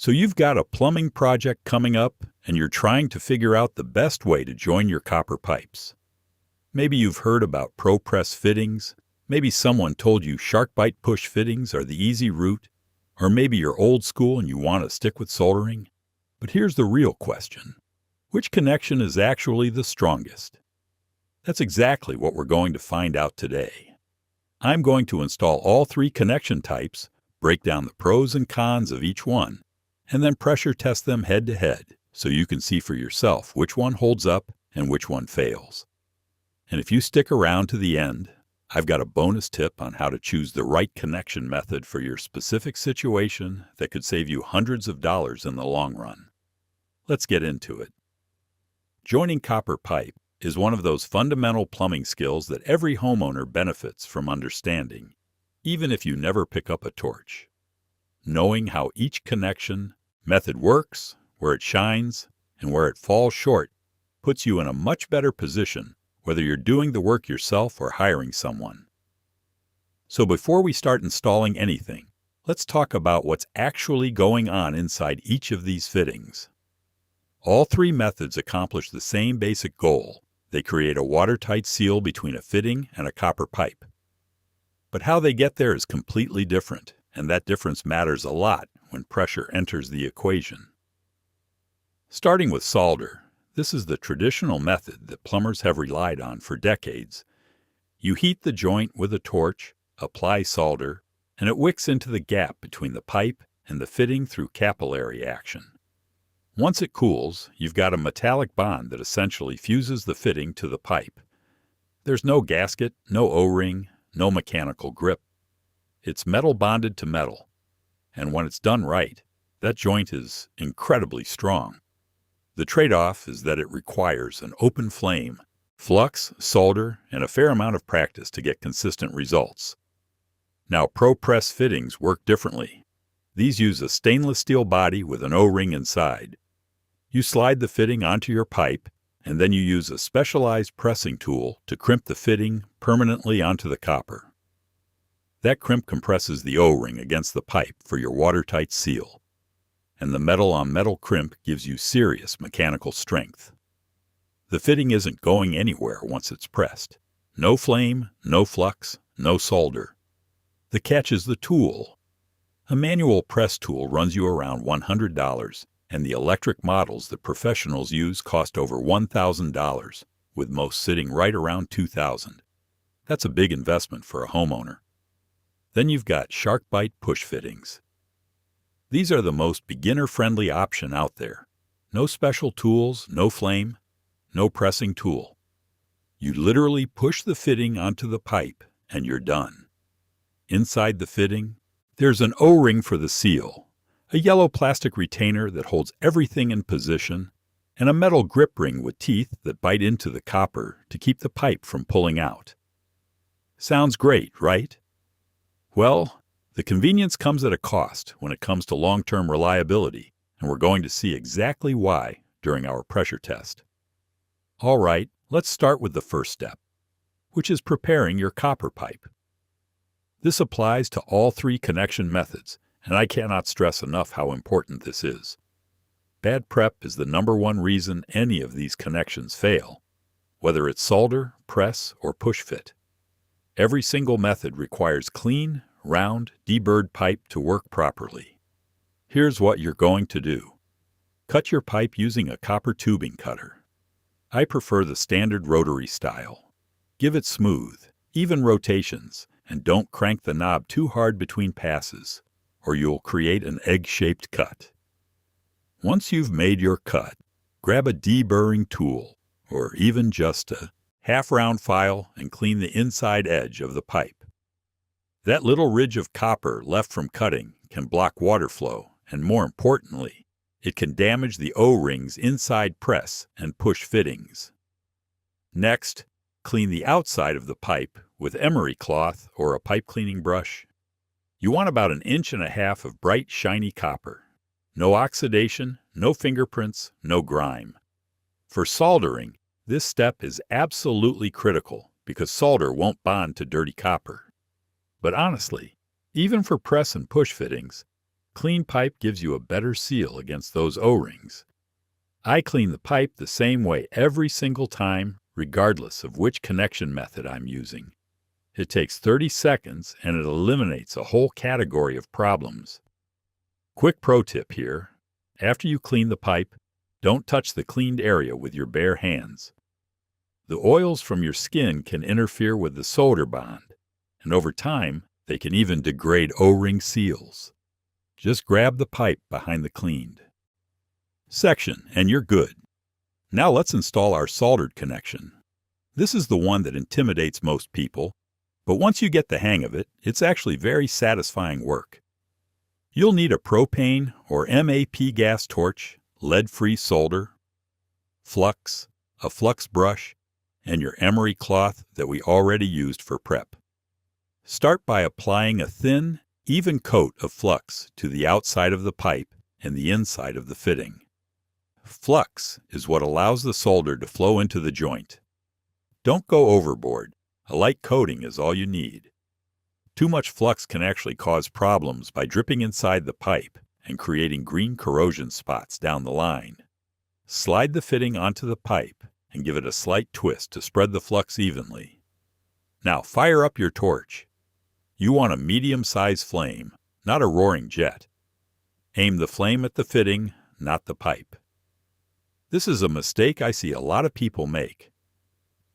So you've got a plumbing project coming up and you're trying to figure out the best way to join your copper pipes. Maybe you've heard about ProPress fittings, maybe someone told you SharkBite push fittings are the easy route, or maybe you're old school and you want to stick with soldering. But here's the real question. Which connection is actually the strongest? That's exactly what we're going to find out today. I'm going to install all three connection types, break down the pros and cons of each one, and then pressure test them head to head so you can see for yourself which one holds up and which one fails. And if you stick around to the end, I've got a bonus tip on how to choose the right connection method for your specific situation that could save you hundreds of dollars in the long run. Let's get into it. Joining copper pipe is one of those fundamental plumbing skills that every homeowner benefits from understanding, even if you never pick up a torch. Knowing how each connection method works, where it shines, and where it falls short puts you in a much better position whether you're doing the work yourself or hiring someone. So before we start installing anything, let's talk about what's actually going on inside each of these fittings. All three methods accomplish the same basic goal. They create a watertight seal between a fitting and a copper pipe. But how they get there is completely different, and that difference matters a lot when pressure enters the equation. Starting with solder, this is the traditional method that plumbers have relied on for decades. You heat the joint with a torch, apply solder, and it wicks into the gap between the pipe and the fitting through capillary action. Once it cools, you've got a metallic bond that essentially fuses the fitting to the pipe. There's no gasket, no O-ring, no mechanical grip. It's metal bonded to metal, and when it's done right, that joint is incredibly strong. The trade-off is that it requires an open flame, flux, solder, and a fair amount of practice to get consistent results. Now, ProPress fittings work differently. These use a stainless steel body with an O-ring inside. You slide the fitting onto your pipe, and then you use a specialized pressing tool to crimp the fitting permanently onto the copper. That crimp compresses the O-ring against the pipe for your watertight seal, and the metal-on-metal crimp gives you serious mechanical strength. The fitting isn't going anywhere once it's pressed. No flame, no flux, no solder. The catch is the tool. A manual press tool runs you around $100, and the electric models that professionals use cost over $1,000, with most sitting right around $2,000. That's a big investment for a homeowner. Then you've got SharkBite push fittings. These are the most beginner-friendly option out there. No special tools, no flame, no pressing tool. You literally push the fitting onto the pipe and you're done. Inside the fitting, there's an O-ring for the seal, a yellow plastic retainer that holds everything in position, and a metal grip ring with teeth that bite into the copper to keep the pipe from pulling out. Sounds great, right? Well, the convenience comes at a cost when it comes to long-term reliability, and we're going to see exactly why during our pressure test. All right, let's start with the first step, which is preparing your copper pipe. This applies to all three connection methods, and I cannot stress enough how important this is. Bad prep is the #1 reason any of these connections fail, whether it's solder, press, or push fit. Every single method requires clean, round, deburred pipe to work properly. Here's what you're going to do. Cut your pipe using a copper tubing cutter. I prefer the standard rotary style. Give it smooth, even rotations, and don't crank the knob too hard between passes, or you'll create an egg-shaped cut. Once you've made your cut, grab a deburring tool, or even just a half-round file, and clean the inside edge of the pipe. That little ridge of copper left from cutting can block water flow, and more importantly, it can damage the O-rings inside press and push fittings. Next, clean the outside of the pipe with emery cloth or a pipe cleaning brush. You want about 1.5 inches of bright, shiny copper. No oxidation, no fingerprints, no grime. For soldering, this step is absolutely critical because solder won't bond to dirty copper. But honestly, even for press and push fittings, Clean pipe gives you a better seal against those O-rings. I clean the pipe the same way every single time, regardless of which connection method I'm using. It takes 30 seconds and it eliminates a whole category of problems. Quick pro tip here. After you clean the pipe, don't touch the cleaned area with your bare hands. The oils from your skin can interfere with the solder bond, and over time, they can even degrade O-ring seals. Just grab the pipe behind the cleaned section and you're good. Now let's install our soldered connection. This is the one that intimidates most people, but once you get the hang of it, it's actually very satisfying work. You'll need a propane or MAP gas torch, lead-free solder, flux, a flux brush, and your emery cloth that we already used for prep. Start by applying a thin, even coat of flux to the outside of the pipe and the inside of the fitting. Flux is what allows the solder to flow into the joint. Don't go overboard. A light coating is all you need. Too much flux can actually cause problems by dripping inside the pipe and creating green corrosion spots down the line. Slide the fitting onto the pipe and give it a slight twist to spread the flux evenly. Now fire up your torch. You want a medium-sized flame, not a roaring jet. Aim the flame at the fitting, not the pipe. This is a mistake I see a lot of people make.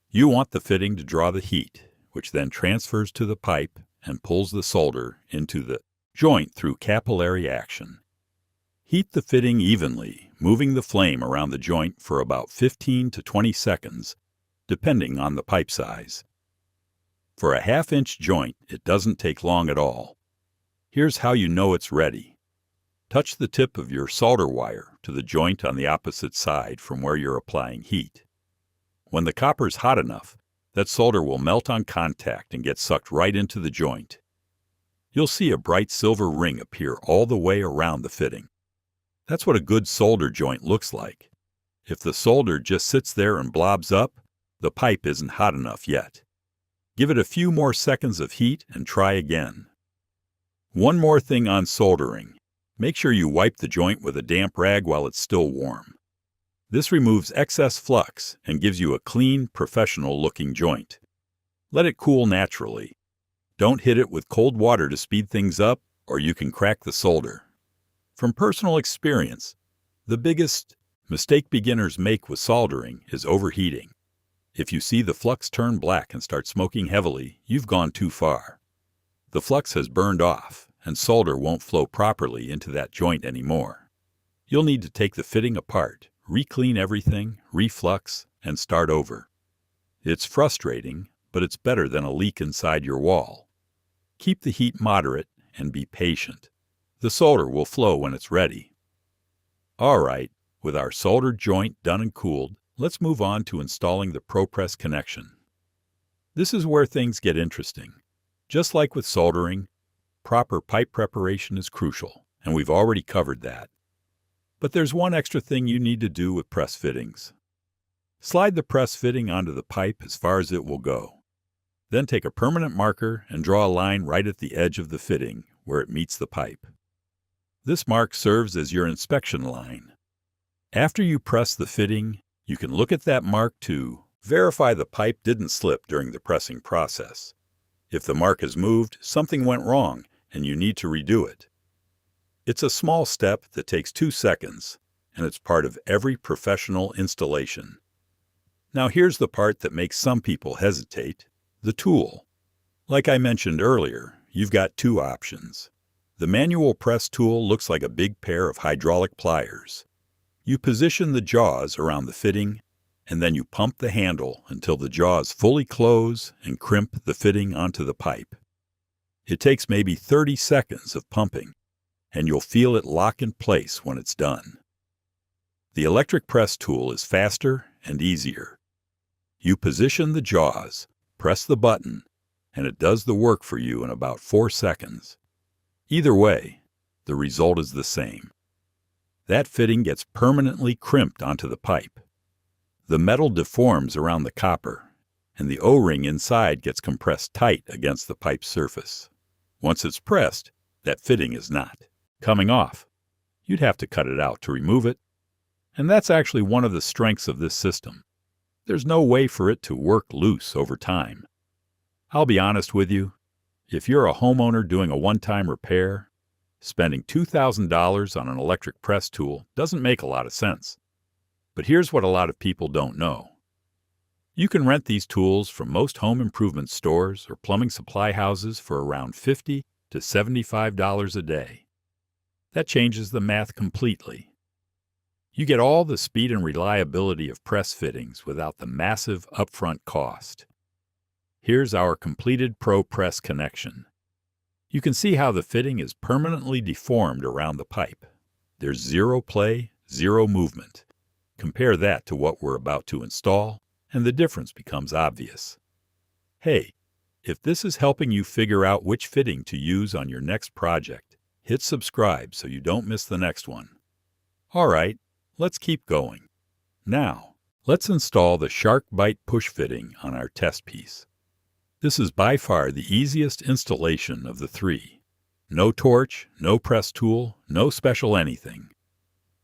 You want the fitting to draw the heat, which then transfers to the pipe and pulls the solder into the joint through capillary action. Heat the fitting evenly, moving the flame around the joint for about 15 to 20 seconds, depending on the pipe size. For a half-inch joint, it doesn't take long at all. Here's how you know it's ready. Touch the tip of your solder wire to the joint on the opposite side from where you're applying heat. When the copper's hot enough, that solder will melt on contact and get sucked right into the joint. You'll see a bright silver ring appear all the way around the fitting. That's what a good solder joint looks like. If the solder just sits there and blobs up, the pipe isn't hot enough yet. Give it a few more seconds of heat and try again. One more thing on soldering. Make sure you wipe the joint with a damp rag while it's still warm. This removes excess flux and gives you a clean, professional-looking joint. Let it cool naturally. Don't hit it with cold water to speed things up, or you can crack the solder. From personal experience, the biggest mistake beginners make with soldering is overheating. If you see the flux turn black and start smoking heavily, you've gone too far. The flux has burned off, and solder won't flow properly into that joint anymore. You'll need to take the fitting apart, re-clean everything, reflux, and start over. It's frustrating, but it's better than a leak inside your wall. Keep the heat moderate and be patient. The solder will flow when it's ready. All right, with our soldered joint done and cooled, let's move on to installing the ProPress connection. This is where things get interesting. Just like with soldering, proper pipe preparation is crucial, and we've already covered that. But there's one extra thing you need to do with press fittings. Slide the press fitting onto the pipe as far as it will go. Then take a permanent marker and draw a line right at the edge of the fitting where it meets the pipe. This mark serves as your inspection line. After you press the fitting, you can look at that mark to verify the pipe didn't slip during the pressing process. If the mark is moved, something went wrong and you need to redo it. It's a small step that takes 2 seconds, and it's part of every professional installation. Now here's the part that makes some people hesitate: the tool. Like I mentioned earlier, you've got 2 options. The manual press tool looks like a big pair of hydraulic pliers. You position the jaws around the fitting, and then you pump the handle until the jaws fully close and crimp the fitting onto the pipe. It takes maybe 30 seconds of pumping, and you'll feel it lock in place when it's done. The electric press tool is faster and easier. You position the jaws, press the button, and it does the work for you in about 4 seconds. Either way, the result is the same. That fitting gets permanently crimped onto the pipe. The metal deforms around the copper, and the O-ring inside gets compressed tight against the pipe's surface. Once it's pressed, that fitting is not. coming off. You'd have to cut it out to remove it. And that's actually one of the strengths of this system. There's no way for it to work loose over time. I'll be honest with you, if you're a homeowner doing a one-time repair, spending $2,000 on an electric press tool doesn't make a lot of sense. But here's what a lot of people don't know. You can rent these tools from most home improvement stores or plumbing supply houses for around $50 to $75 a day. That changes the math completely. You get all the speed and reliability of press fittings without the massive upfront cost. Here's our completed ProPress connection. You can see how the fitting is permanently deformed around the pipe. There's zero play, zero movement. Compare that to what we're about to install, and the difference becomes obvious. Hey, if this is helping you figure out which fitting to use on your next project, hit subscribe so you don't miss the next one. All right, let's keep going. Now, let's install the SharkBite push fitting on our test piece. This is by far the easiest installation of the three. No torch, no press tool, no special anything.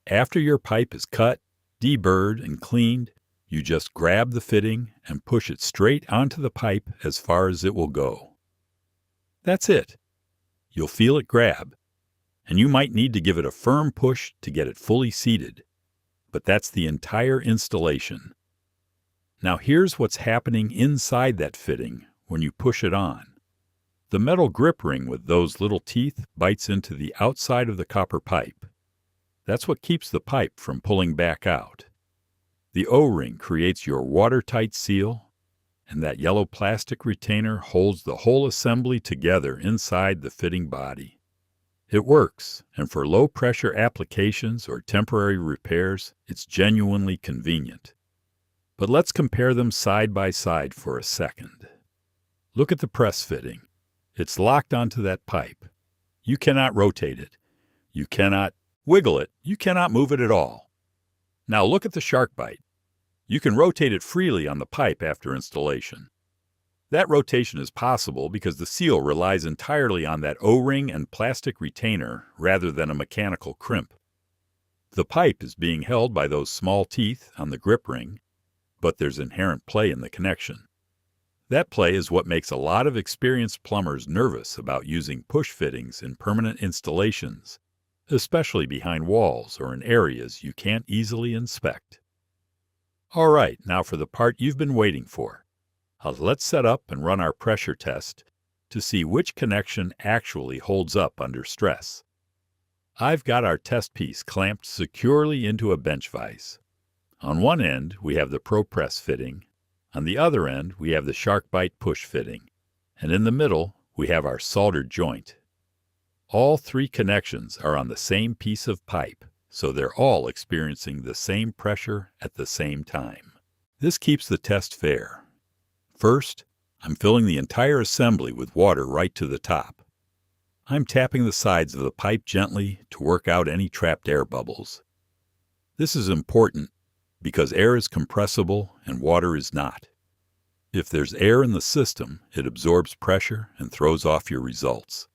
After your pipe is cut, deburred, and cleaned, you just grab the fitting and push it straight onto the pipe as far as it will go. That's it. You'll feel it grab, and you might need to give it a firm push to get it fully seated. But that's the entire installation. Now here's what's happening inside that fitting when you push it on. The metal grip ring with those little teeth bites into the outside of the copper pipe. That's what keeps the pipe from pulling back out. The O-ring creates your watertight seal, and that yellow plastic retainer holds the whole assembly together inside the fitting body. It works, and for low-pressure applications or temporary repairs, it's genuinely convenient. But let's compare them side by side for a second. Look at the press fitting. It's locked onto that pipe. You cannot rotate it. You cannot wiggle it. You cannot move it at all. Now look at the SharkBite. You can rotate it freely on the pipe after installation. That rotation is possible because the seal relies entirely on that O-ring and plastic retainer rather than a mechanical crimp. The pipe is being held by those small teeth on the grip ring, but there's inherent play in the connection. That play is what makes a lot of experienced plumbers nervous about using push fittings in permanent installations, especially behind walls or in areas you can't easily inspect. All right, now for the part you've been waiting for. Let's set up and run our pressure test to see which connection actually holds up under stress. I've got our test piece clamped securely into a bench vise. On one end, we have the ProPress fitting. On the other end, we have the SharkBite push fitting. And in the middle, we have our soldered joint. All three connections are on the same piece of pipe, so they're all experiencing the same pressure at the same time. This keeps the test fair. First, I'm filling the entire assembly with water right to the top. I'm tapping the sides of the pipe gently to work out any trapped air bubbles. This is important because air is compressible and water is not. If there's air in the system, it absorbs pressure and throws off your results.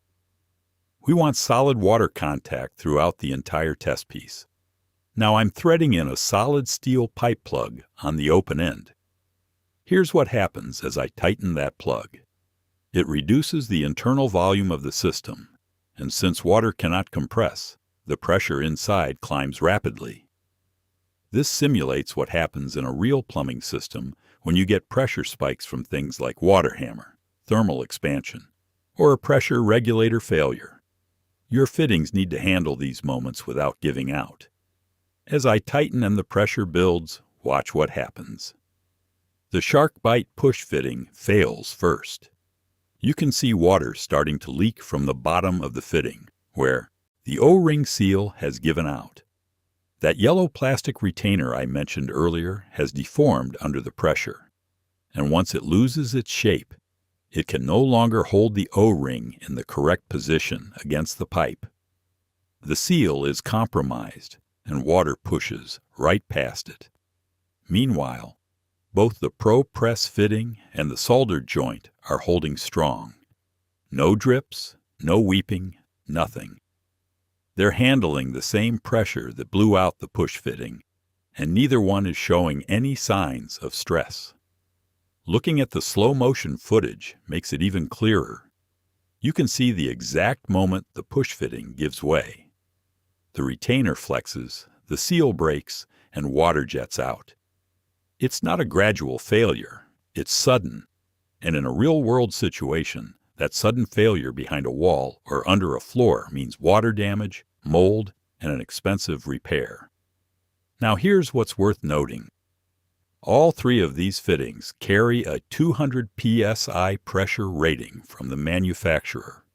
We want solid water contact throughout the entire test piece. Now I'm threading in a solid steel pipe plug on the open end. Here's what happens as I tighten that plug. It reduces the internal volume of the system, and since water cannot compress, the pressure inside climbs rapidly. This simulates what happens in a real plumbing system when you get pressure spikes from things like water hammer, thermal expansion, or a pressure regulator failure. Your fittings need to handle these moments without giving out. As I tighten and the pressure builds, watch what happens. The SharkBite push fitting fails first. You can see water starting to leak from the bottom of the fitting, where the O-ring seal has given out. That yellow plastic retainer I mentioned earlier has deformed under the pressure, and once it loses its shape, it can no longer hold the O-ring in the correct position against the pipe. The seal is compromised, and water pushes right past it. Meanwhile, both the ProPress fitting and the soldered joint are holding strong. No drips, no weeping, nothing. They're handling the same pressure that blew out the push fitting, and neither one is showing any signs of stress. Looking at the slow-motion footage makes it even clearer. You can see the exact moment the push fitting gives way. The retainer flexes, the seal breaks, and water jets out. It's not a gradual failure, it's sudden, and in a real-world situation, that sudden failure behind a wall or under a floor means water damage, mold, and an expensive repair. Now here's what's worth noting. All three of these fittings carry a 200 psi pressure rating from the manufacturer.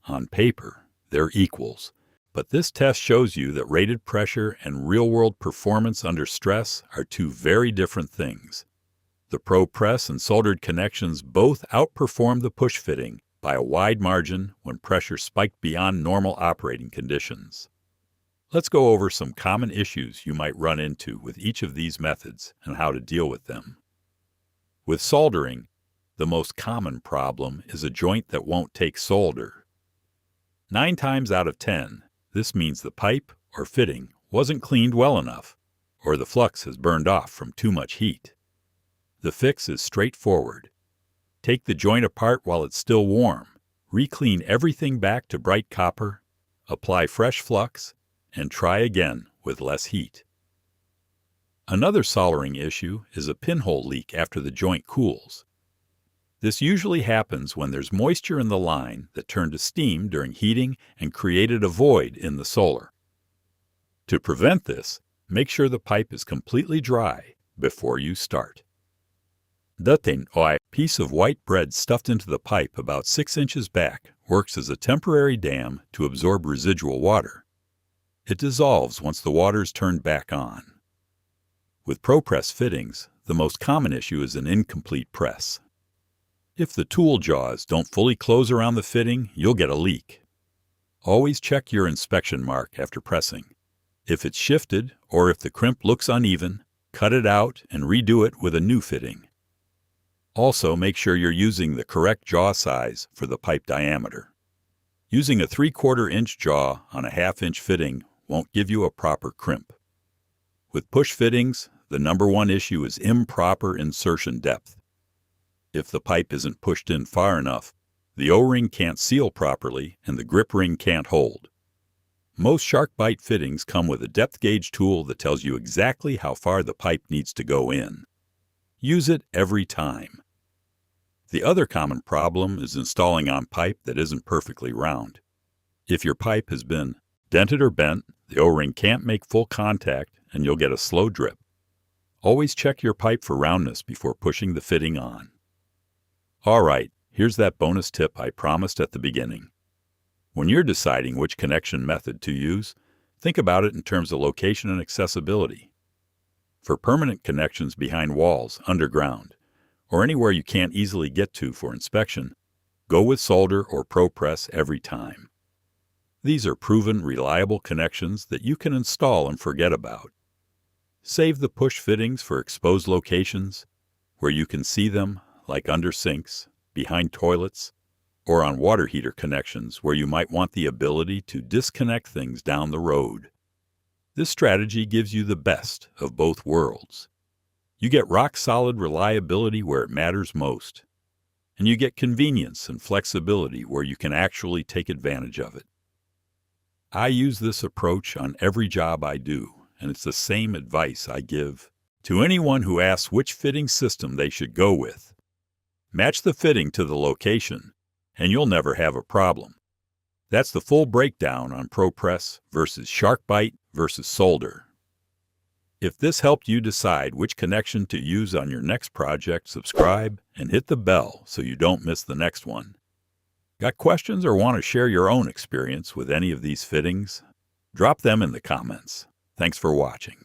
On paper, they're equals, but this test shows you that rated pressure and real-world performance under stress are two very different things. The ProPress and soldered connections both outperform the push fitting by a wide margin when pressure spiked beyond normal operating conditions. Let's go over some common issues you might run into with each of these methods and how to deal with them. With soldering, the most common problem is a joint that won't take solder. 9 times out of 10, this means the pipe or fitting wasn't cleaned well enough, or the flux has burned off from too much heat. The fix is straightforward. Take the joint apart while it's still warm, re-clean everything back to bright copper, apply fresh flux, and try again with less heat. Another soldering issue is a pinhole leak after the joint cools. This usually happens when there's moisture in the line that turned to steam during heating and created a void in the solar. To prevent this, make sure the pipe is completely dry before you start. Datin, or a piece of white bread stuffed into the pipe about 6 inches back, works as a temporary dam to absorb residual water. It dissolves once the water is turned back on. With ProPress fittings, the most common issue is an incomplete press. If the tool jaws don't fully close around the fitting, you'll get a leak. Always check your inspection mark after pressing. If it's shifted or if the crimp looks uneven, cut it out and redo it with a new fitting. Also, make sure you're using the correct jaw size for the pipe diameter. Using a 3/4 inch jaw on a 1/2 inch fitting won't give you a proper crimp. With push fittings, the number one issue is improper insertion depth. If the pipe isn't pushed in far enough, the O-ring can't seal properly and the grip ring can't hold. Most SharkBite fittings come with a depth gauge tool that tells you exactly how far the pipe needs to go in. Use it every time. The other common problem is installing on pipe that isn't perfectly round. If your pipe has been dented or bent, the O-ring can't make full contact and you'll get a slow drip. Always check your pipe for roundness before pushing the fitting on. All right, here's that bonus tip I promised at the beginning. When you're deciding which connection method to use, think about it in terms of location and accessibility. For permanent connections behind walls, underground, or anywhere you can't easily get to for inspection, go with solder or ProPress every time. These are proven, reliable connections that you can install and forget about. Save the push fittings for exposed locations where you can see them, like under sinks, behind toilets, or on water heater connections where you might want the ability to disconnect things down the road. This strategy gives you the best of both worlds. You get rock-solid reliability where it matters most, and you get convenience and flexibility where you can actually take advantage of it. I use this approach on every job I do, and it's the same advice I give to anyone who asks which fitting system they should go with. Match the fitting to the location, and you'll never have a problem. That's the full breakdown on ProPress versus SharkBite versus solder. If this helped you decide which connection to use on your next project, subscribe and hit the bell so you don't miss the next one. Got questions or want to share your own experience with any of these fittings? Drop them in the comments. Thanks for watching.